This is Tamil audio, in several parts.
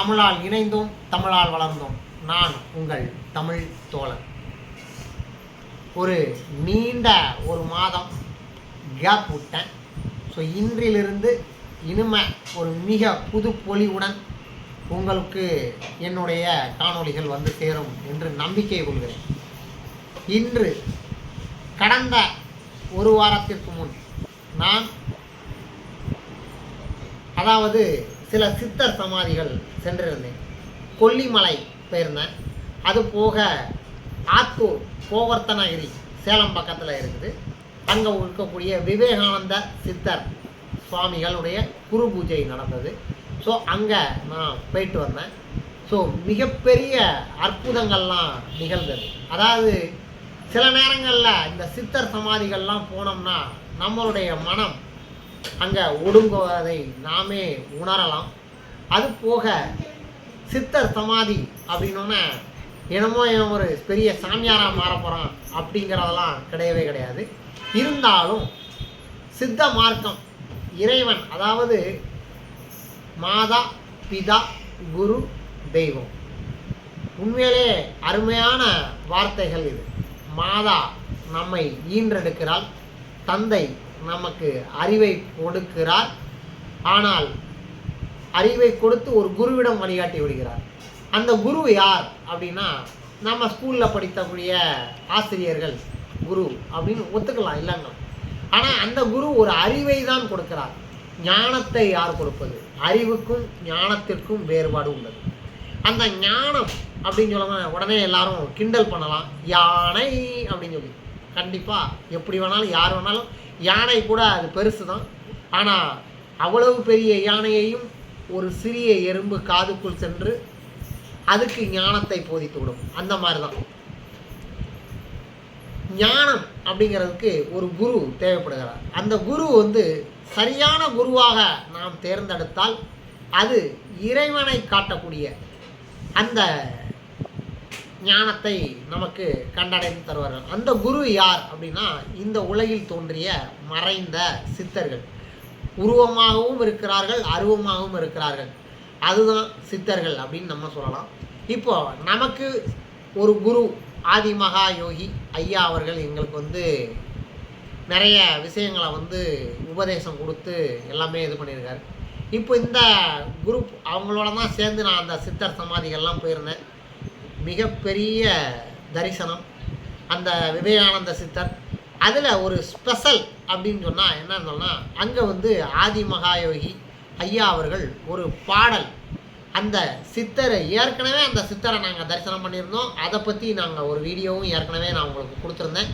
தமிழால் இணைந்தோம், தமிழால் வளர்ந்தோம். நான் உங்கள் தமிழ் தோழன். ஒரு நீண்ட ஒரு மாதம் கேப் விட்டேன். ஸோ இன்றிலிருந்து இனிமே ஒரு மிக புது பொலிவுடன் உங்களுக்கு என்னுடைய காணொளிகள் வந்து சேரும் என்று நம்பிக்கை கொள்கிறேன். இன்று கடந்த ஒரு வாரத்திற்கு முன் நான் சில சித்தர் சமாதிகள் சென்றிருந்தேன். கொல்லிமலை போயிருந்தேன். அது போக ஆத்தூர் கோவர்த்தனகிரி சேலம் பக்கத்தில் இருக்குது. அங்கே இருக்கக்கூடிய விவேகானந்த சித்தர் சுவாமிகளுடைய குரு பூஜை நடந்தது. ஸோ அங்கே நான் போயிட்டு வந்தேன். ஸோ மிகப்பெரிய அற்புதங்கள்லாம் நிகழ்ந்தது. அதாவது சில நேரங்களில் இந்த சித்தர் சமாதிகள்லாம் போனோம்னா நம்மளுடைய மனம் அங்கே ஒடுங்குவதை நாமே உணரலாம். அது போக சித்தர் சமாதி அப்படின்னோன்னே என்னமோ ஒரு பெரிய சாமியாராக மாற போகிறான் அப்படிங்கிறதெல்லாம் கிடையவே கிடையாது. இருந்தாலும் சித்த மார்க்கம் இறைவன், அதாவது மாதா பிதா குரு தெய்வம், உண்மையிலே அருமையான வார்த்தைகள் இது. மாதா நம்மை ஈன்றெடுக்கிறாள், தந்தை நமக்கு அறிவை கொடுக்கிறார். ஆனால் அறிவை கொடுத்து ஒரு குருவிடம் வழிகாட்டி விடுகிறார். அந்த குரு யார் அப்படின்னா நம்ம ஸ்கூலில் படித்தக்கூடிய ஆசிரியர்கள் குரு அப்படின்னு ஒத்துக்கலாம், இல்லைங்க. ஆனால் அந்த குரு ஒரு அறிவை தான் கொடுக்கிறார். ஞானத்தை யார் கொடுப்பது? அறிவுக்கும் ஞானத்திற்கும் வேறுபாடு உள்ளது. அந்த ஞானம் அப்படின்னு சொல்லாம உடனே எல்லாரும் கிண்டல் பண்ணலாம், யானை அப்படின்னு சொல்லி. கண்டிப்பாக எப்படி வேணாலும் யார் வேணாலும், யானை கூட அது பெருசு தான். ஆனால் அவ்வளவு பெரிய யானையையும் ஒரு சிறிய எறும்பு காதுக்குள் சென்று அதுக்கு ஞானத்தை போதித்து விடும். அந்த மாதிரி தான் ஞானம் அப்படிங்கிறதுக்கு ஒரு குரு தேவைப்படுகிறார். அந்த குரு சரியான குருவாக நாம் தேர்ந்தெடுத்தால் அது இறைவனை காட்டக்கூடிய அந்த ஞானத்தை நமக்கு கண்டடைந்து தருவார்கள். அந்த குரு யார் அப்படின்னா இந்த உலகில் தோன்றிய மறைந்த சித்தர்கள். உருவமாகவும் இருக்கிறார்கள், அருவமாகவும் இருக்கிறார்கள். அதுதான் சித்தர்கள் அப்படின்னு நம்ம சொல்லலாம். இப்போ நமக்கு ஒரு குரு ஆதிமகா யோகி ஐயா அவர்கள் எங்களுக்கு நிறைய விஷயங்களை உபதேசம் கொடுத்து எல்லாமே இது பண்ணியிருக்காரு. இப்போ இந்த குரூப் அவங்களோட தான் சேர்ந்து நான் அந்த சித்தர் சமாதிகள்லாம் போயிருந்தேன். மிகப்பெரிய தரிசனம் அந்த விவேகானந்த சித்தர். அதில் ஒரு ஸ்பெஷல் அப்படின்னு சொன்னால் என்னன்னு சொன்னால், அங்கே ஆதிமகாயோகி ஐயா அவர்கள் ஒரு பாடல், அந்த சித்தரை ஏற்கனவே அந்த சித்தரை நாங்கள் தரிசனம் பண்ணியிருந்தோம். அதை பற்றி நாங்கள் ஒரு வீடியோவும் ஏற்கனவே நான் உங்களுக்கு கொடுத்துருந்தேன்.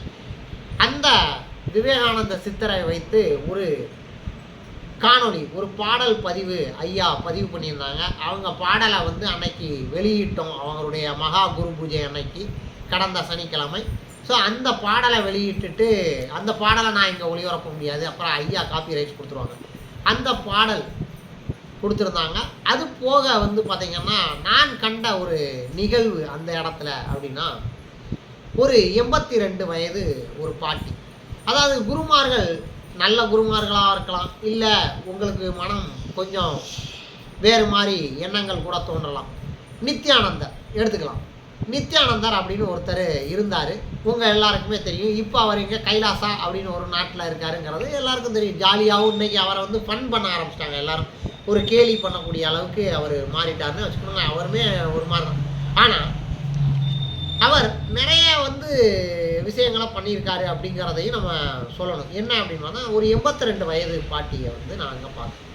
அந்த விவேகானந்த சித்தரை வைத்து ஒரு காணொளி, ஒரு பாடல் பதிவு ஐயா பதிவு பண்ணியிருந்தாங்க. அவங்க பாடலை அன்னைக்கு வெளியிட்டோம், அவங்களுடைய மகா குரு பூஜை அன்னைக்கு, கடந்த சனிக்கிழமை. ஸோ அந்த பாடலை வெளியிட்டுட்டு, அந்த பாடலை நான் இங்கே ஒளிபரப்ப முடியாது, அப்புறம் ஐயா காப்பி ரைட்ஸ் கொடுத்துருவாங்க. அந்த பாடல் கொடுத்துருந்தாங்க. அது போக பார்த்திங்கன்னா நான் கண்ட ஒரு நிகழ்வு அந்த இடத்துல அப்படின்னா, ஒரு 82 வயது ஒரு பாட்டி. அதாவது குருமார்கள் நல்ல குருமார்களாக இருக்கலாம், இல்லை உங்களுக்கு மனம் கொஞ்சம் வேறு மாதிரி எண்ணங்கள் கூட தோன்றலாம். நித்யானந்தர் எடுத்துக்கலாம். நித்யானந்தர் அப்படின்னு ஒருத்தர் இருந்தார், உங்கள் எல்லாருக்குமே தெரியும். இப்போ அவர் இங்கே கைலாசா அப்படின்னு ஒரு நாட்டில் இருக்காருங்கிறது எல்லாருக்கும் தெரியும். ஜாலியாகவும் இன்றைக்கி அவரை ஃபன் பண்ண ஆரம்பிச்சிட்டாங்க. எல்லோரும் ஒரு கேலி பண்ணக்கூடிய அளவுக்கு அவர் மாறிட்டாருன்னு வச்சுக்கோங்க. அவருமே ஒரு மாதிரி தான். ஆனால் அவர் நிறைய விஷயங்களை பண்ணியிருக்காரு அப்படிங்கிறதையும் நம்ம சொல்லணும். என்ன அப்படின்னா, ஒரு 82 வயது பாட்டியை நான் அங்கே பார்த்தேன்.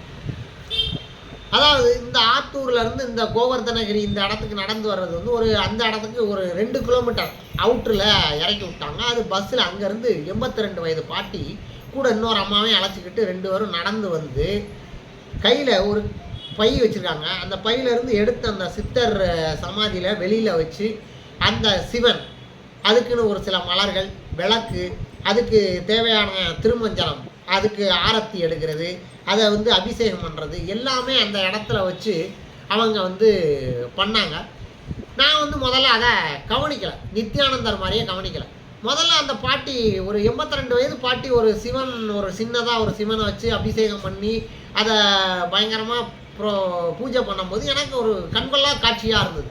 அதாவது இந்த ஆத்தூர்லேருந்து இந்த கோவர்த்தனகிரி இந்த இடத்துக்கு நடந்து வர்றது ஒரு அந்த இடத்துக்கு ஒரு 2 கிலோமீட்டர் அவுட்டரில் இறக்கி விட்டாங்க. அது பஸ்ஸில் அங்கேருந்து 82 வயது பாட்டி கூட இன்னொரு அம்மாவையும் அழைச்சிக்கிட்டு 2 பேரும் நடந்து கையில் ஒரு பை வச்சுருக்காங்க. அந்த பையிலேருந்து எடுத்து அந்த சித்தர் சமாதியில் வெளியில் வச்சு, அந்த சிவன் அதுக்குன்னு ஒரு சில மலர்கள், விளக்கு, அதுக்கு தேவையான திருமஞ்சனம், அதுக்கு ஆரத்தி எடுக்கிறது, அதை அபிஷேகம் பண்ணுறது எல்லாமே அந்த இடத்துல வச்சு அவங்க பண்ணாங்க. நான் முதல்ல அதை கவனிக்கலை, நித்யானந்தர் மாதிரியே கவனிக்கலை. முதல்ல அந்த பாட்டி ஒரு 82 வயது பாட்டி ஒரு சிவன், ஒரு சின்னதாக ஒரு சிவனை வச்சு அபிஷேகம் பண்ணி அதை பயங்கரமாக பூஜை பண்ணும்போது எனக்கு ஒரு கண்கொள்ளா காட்சியாக இருந்தது.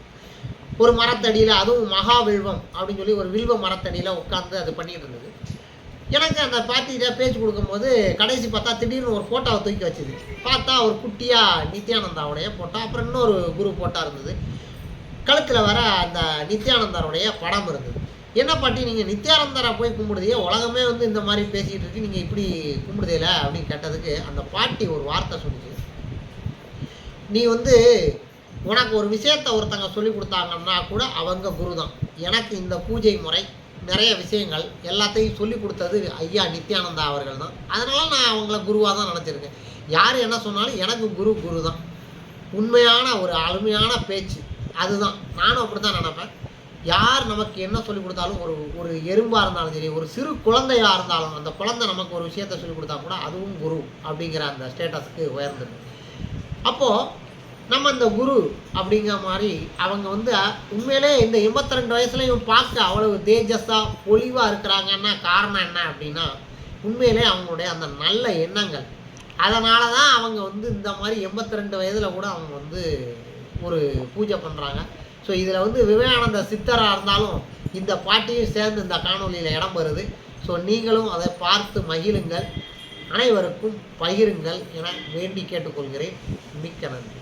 ஒரு மரத்தடியில், அதுவும் மகாவில்வம் அப்படின்னு சொல்லி ஒரு வில்வ மரத்தடியில் உட்காந்து அது பண்ணிகிட்டு இருந்தது. எனக்கு அந்த பாட்டிகிட்ட பேச்சு கொடுக்கும்போது கடைசி பார்த்தா திடீர்னு ஒரு ஃபோட்டோவை தூக்கி வச்சுது. பார்த்தா ஒரு குட்டியாக நித்யானந்தாவுடைய ஃபோட்டோ, அப்புறம் இன்னொரு குரு ஃபோட்டோ இருந்தது. கழுத்தில் வர அந்த நித்யானந்தருடைய படம் இருந்தது. என்ன பாட்டி, நீங்கள் நித்யானந்தரை போய் கும்பிடுதையே, உலகமே வந்து இந்த மாதிரி பேசிகிட்டு இருக்கு, நீங்கள் இப்படி கும்பிடுதையில அப்படின்னு கேட்டதுக்கு அந்த பாட்டி ஒரு வார்த்தை சொல்லிச்சு. நீ வந்து உனக்கு ஒரு விஷயத்தை ஒருத்தங்க சொல்லி கொடுத்தாங்கன்னா கூட அவங்க குரு தான். எனக்கு இந்த பூஜை முறை, நிறைய விஷயங்கள் எல்லாத்தையும் சொல்லி கொடுத்தது ஐயா நித்யானந்தா அவர்கள் தான். அதனால் நான் அவங்கள குருவாக தான் நினச்சிருக்கேன். யார் என்ன சொன்னாலும் எனக்கு குரு தான். உண்மையான ஒரு அருமையான பேச்சு அதுதான். நானும் அப்படி தான் நினைப்பேன். யார் நமக்கு என்ன சொல்லிக் கொடுத்தாலும், ஒரு எறும்பாக இருந்தாலும் சரி, ஒரு சிறு குழந்தையாக இருந்தாலும், அந்த குழந்தை நமக்கு ஒரு விஷயத்தை சொல்லிக் கொடுத்தா கூட அதுவும் குரு அப்படிங்கிற அந்த ஸ்டேட்டஸுக்கு உயர்ந்துடும். அப்போது நம்ம இந்த குரு அப்படிங்கிற மாதிரி அவங்க வந்து உண்மையிலே இந்த 82 வயசுலையும் பார்க்க அவ்வளவு தேஜஸாக பொலிவாக இருக்கிறாங்கன்னா காரணம் என்ன அப்படின்னா, உண்மையிலே அவங்களுடைய அந்த நல்ல எண்ணங்கள். அதனால தான் அவங்க வந்து இந்த மாதிரி 82 வயதில் கூட அவங்க வந்து ஒரு பூஜை பண்ணுறாங்க. ஸோ இதில் வந்து விவேகானந்த சித்தராக இருந்தாலும் இந்த பாட்டியும் சேர்ந்து இந்த காணொலியில் இடம் பெறுது. ஸோ நீங்களும் அதை பார்த்து மகிழுங்கள், அனைவருக்கும் பகிருங்கள் என வேண்டி கேட்டுக்கொள்கிறேன். மிக்க நன்றி.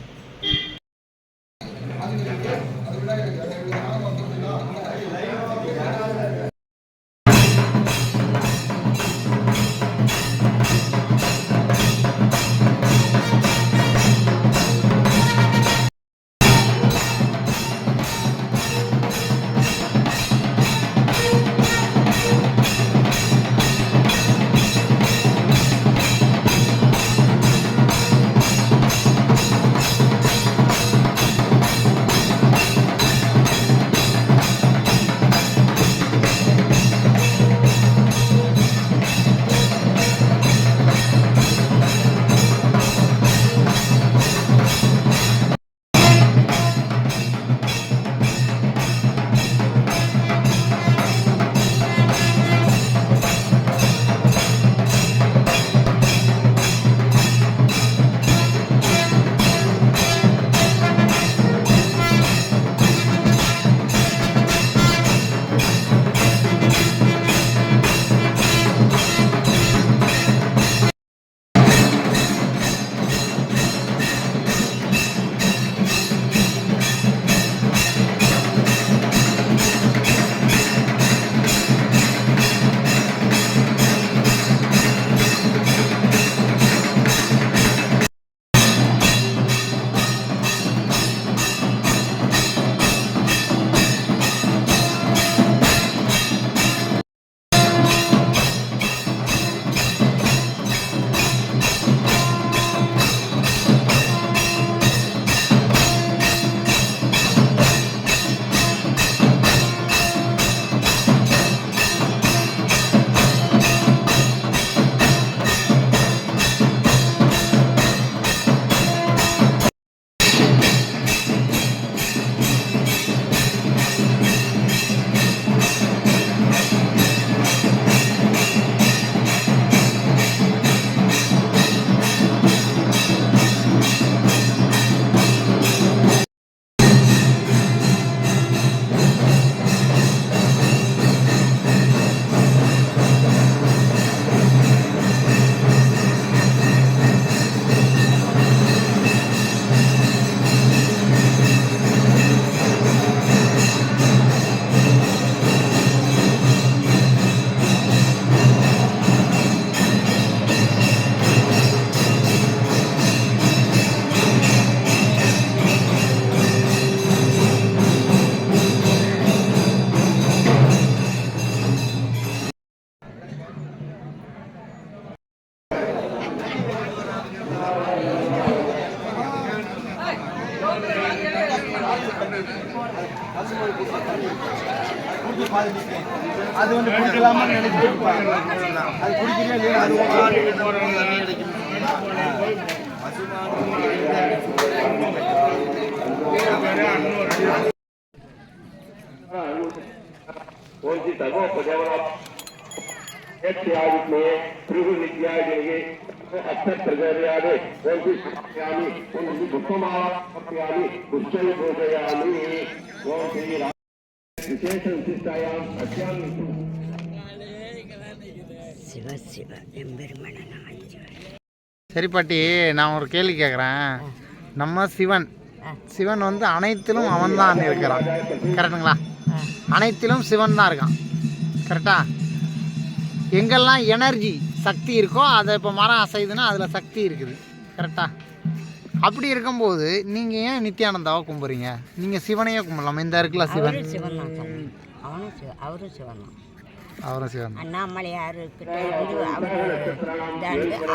அது வந்து குடிக்கலாமா நினைச்சிட்டு அது குடிக்கிறே அது तगो प्रजावरा एक से आज में प्रभु विद्या प्रचोदयामि ओम श्री समर्पयामि ओम श्री पुष्पमाला समर्पयामि पुष्पं पूजयामि ओम श्री विशेष विशिष्टायाम् अस्यां சிவ சிவ எம்பெருமன நமச்சிவாய. சரி பாட்டி, நான் ஒரு கேள்வி கேட்குறேன். நம்ம சிவன் சிவன் வந்து அனைத்திலும் அவன் தான் இருக்கிறான், கரெக்டுங்களா? அனைத்திலும் சிவன் தான் இருக்கான், கரெக்டா? எங்கெல்லாம் எனர்ஜி சக்தி இருக்கோ அதை இப்போ மரம் அசைதுன்னா அதில் சக்தி இருக்குது, கரெக்டா? அப்படி இருக்கும்போது நீங்கள் ஏன் நித்யானந்தாவை கும்பிட்றீங்க? நீங்கள் சிவனையே கும்பிடலாமா? இந்த இருக்குல்ல சிவன், சிவன் தான் சாமி. அவரும் சிவன் தான். அவரும் சிவன். அண்ணாமலையார்கிட்ட இருந்து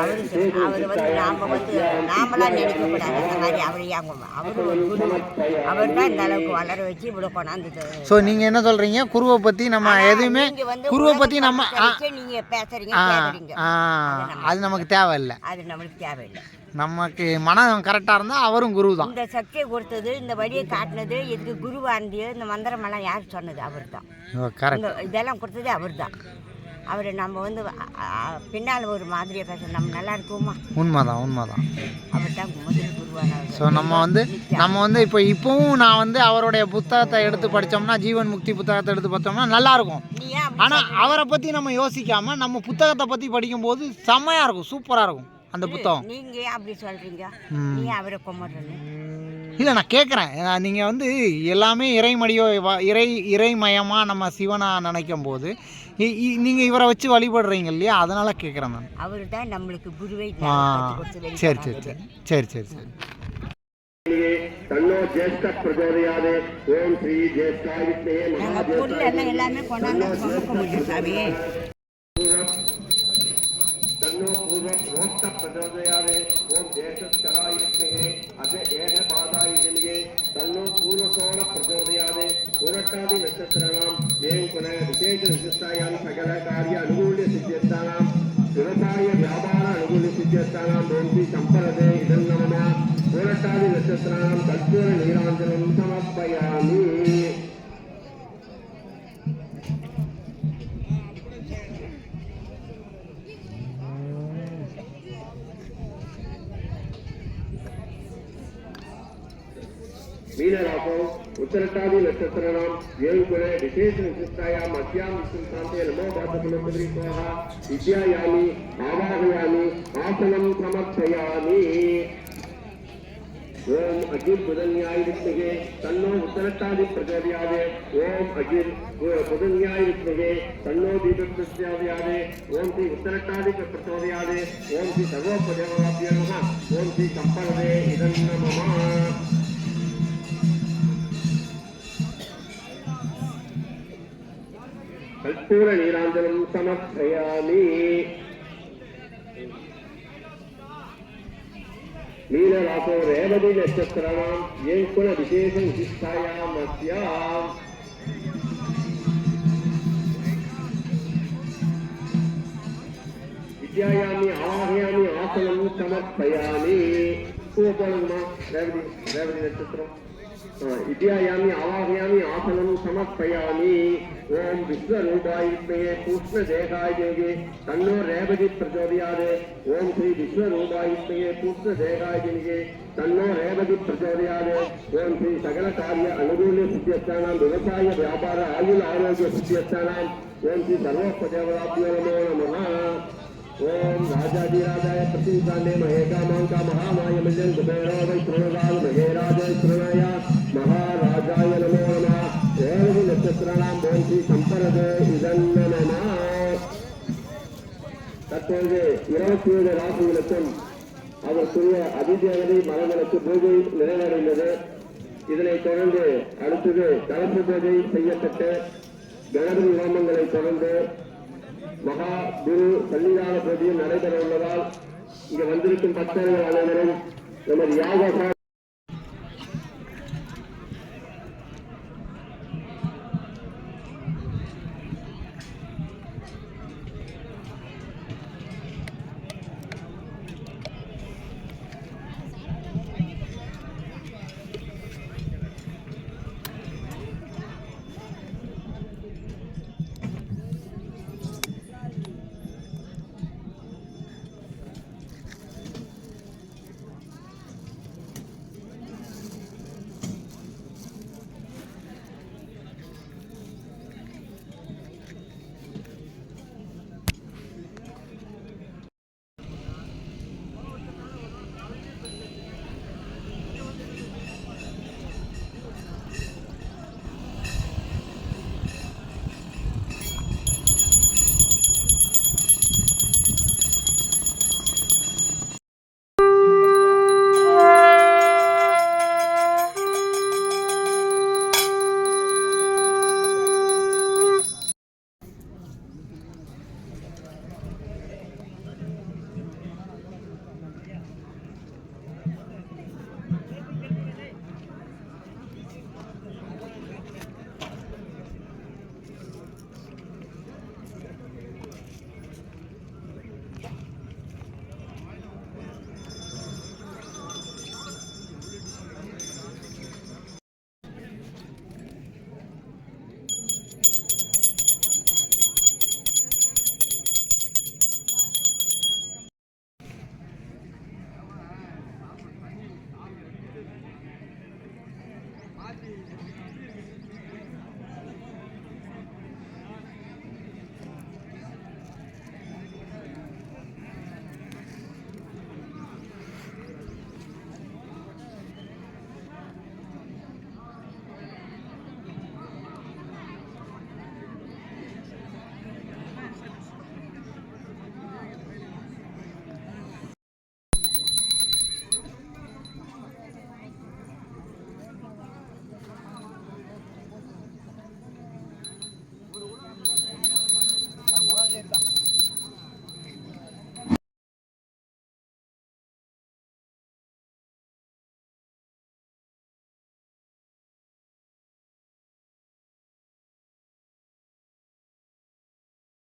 அவர் வந்து நாமளாக நினைக்கப்படாது. அந்த மாதிரி அவர் ஒரு குரு. அவர் தான் இந்த அளவுக்கு வளர வச்சு இவ்வளோ கொண்டாந்து. ஸோ நீங்கள் என்ன சொல்கிறீங்க? குருவை பற்றி நம்ம எதுவுமே குருவை பற்றி நம்ம நீங்கள் பேசுகிறீங்க, அது நமக்கு தேவையில்லை. அது நம்மளுக்கு தேவையில்லை. நமக்கு மனம் கரெக்டாக இருந்தால் அவரும் குரு தான். இந்த சக்தியை கொடுத்தது, இந்த வழியை காட்டினது, இதுக்கு குருவாக இருந்தது, இந்த மந்திரமெல்லாம் யார் சொன்னது? அவர் தான். கரெக்ட். இதெல்லாம் கொடுத்தது அவர் தான். அவர் நம்ம வந்து பின்னால் ஒரு மாதிரியை பேச நம்ம நல்லா இருக்குமா? உண்மைதான், உண்மைதான். அவர் தான் முதல் குருவான. ஸோ நம்ம வந்து இப்போவும் நான் வந்து அவருடைய புத்தகத்தை எடுத்து படித்தோம்னா, ஜீவன் முக்தி புத்தகத்தை எடுத்து பார்த்தோம்னா நல்லாயிருக்கும். ஆனால் அவரை பற்றி நம்ம யோசிக்காமல் நம்ம புத்தகத்தை பற்றி படிக்கும்போது செம்மையாக இருக்கும், சூப்பராக இருக்கும் அந்த புத்தகம். நீங்க அப்படி சொல்றீங்க, நீ அவரை கும்பிடுறீங்க. இல்லை, நான் கேட்குறேன், நீங்கள் வந்து எல்லாமே இறைமயமாக நம்ம சிவனாக நினைக்கும் போது நீங்கள் இவரை வச்சு வழிபடுறீங்க இல்லையா? அதனால கேட்குறேன் நான். அவர் தான் நம்மளுக்கு குருவை. சரி சரி சரி சரி சரி சரி. தன்னோ ஜேஷ்ட பிரச்சோதயாதே ஓம் ஸ்ரீ ஜேஷ்டாய வித்மஹே மகாதேவாய எல்லாமே கொண்டாந்து சாமி. तन्नो पूर्वं रोष्ट प्रचोदयादे ओम देशस्कराय विद्महे अद्य एह बाधाय जिनगे तन्नो पूर्वसोण प्रचोदयादे पुरट्टादि नक्षत्राणां येन पुनः विशेष विशिष्टायां सकल कार्य अनुकूल्य सिद्ध्यर्थानां व्यवसाय व्यापार अनुकूल्य सिद्ध्यर्थानां ओम संपरदे इदं नमः पुरट्टादि नक्षत्राणां कर्पूर नीराञ्जनं समर्पयामि. मीनराशौ उत्तरटादि नक्षत्राणां येन विशेष विशिष्टायाम् अस्यां विष्णुकान्ते नमो भातकुलपुत्री स्वाहा विद्यायामि आवाहयामि आसनं समर्पयामि. ओम अजित बुधन्याय विद्महे तन्नो उत्तरटादि प्रचोदयादे ओम अजित बुधन्याय विद्महे तन्नो दीपक प्रचोदयादे ओम श्री उत्तरटादि प्रचोदयादे ओम श्री सर्वोपदेवाभ्यो नमः ओम श्री संपरदे इदं नमः. कर्पूर नीराञ्जनं समर्पयामि. मीनराशौ रेवती नक्षत्राणां ये कुल विशेष विशिष्टायाम् अस्याम् विद्यायामि आवाहयामि आसनं समर्पयामि. रेवती नक्षत्रम् विद्यायामि आवाहयामि आसनं समर्पयामि. ओम विश्वरूपाय विद्महे कृष्णदेहाय देवे तन्नो रेवती प्रचोदयादे ओम श्री विश्वरूपाय विद्महे कृष्णदेहाय देवे तन्नो रेवती प्रचोदयादे ओम श्री सकल कार्य अनुकूल्य सिद्ध्यर्थानां व्यवसाय व्यापार आयुल आरोग्य सिद्ध्यर्थानां ओम श्री सर्वोपदेवाभ्यो नमो नमः. ओम राजाधिराजाय प्रतिकाले महेकामांका महामाय मिल्यं कुबेरो वै श्रृणुकाल महेराजय श्रृणय महाराजाय नमो नमः. रेवती नक्षत्राणां ओम श्री संपरदे इदं नमः. தற்போது 27 ராசிகளுக்கும் அதற்குரிய அதிதேவதை மரங்களுக்கு பூஜை நிறைவடைந்தது. இதனைத் தொடர்ந்து அடுத்தது கலப்பு பூஜை செய்யப்பட்டு கணபதி ஹோமங்களை தொடர்ந்து மகா குரு சன்னிதான பூஜையும் நடைபெற உள்ளதால் இங்கு வந்திருக்கும் பக்தர்கள் அனைவரும் நமது யாக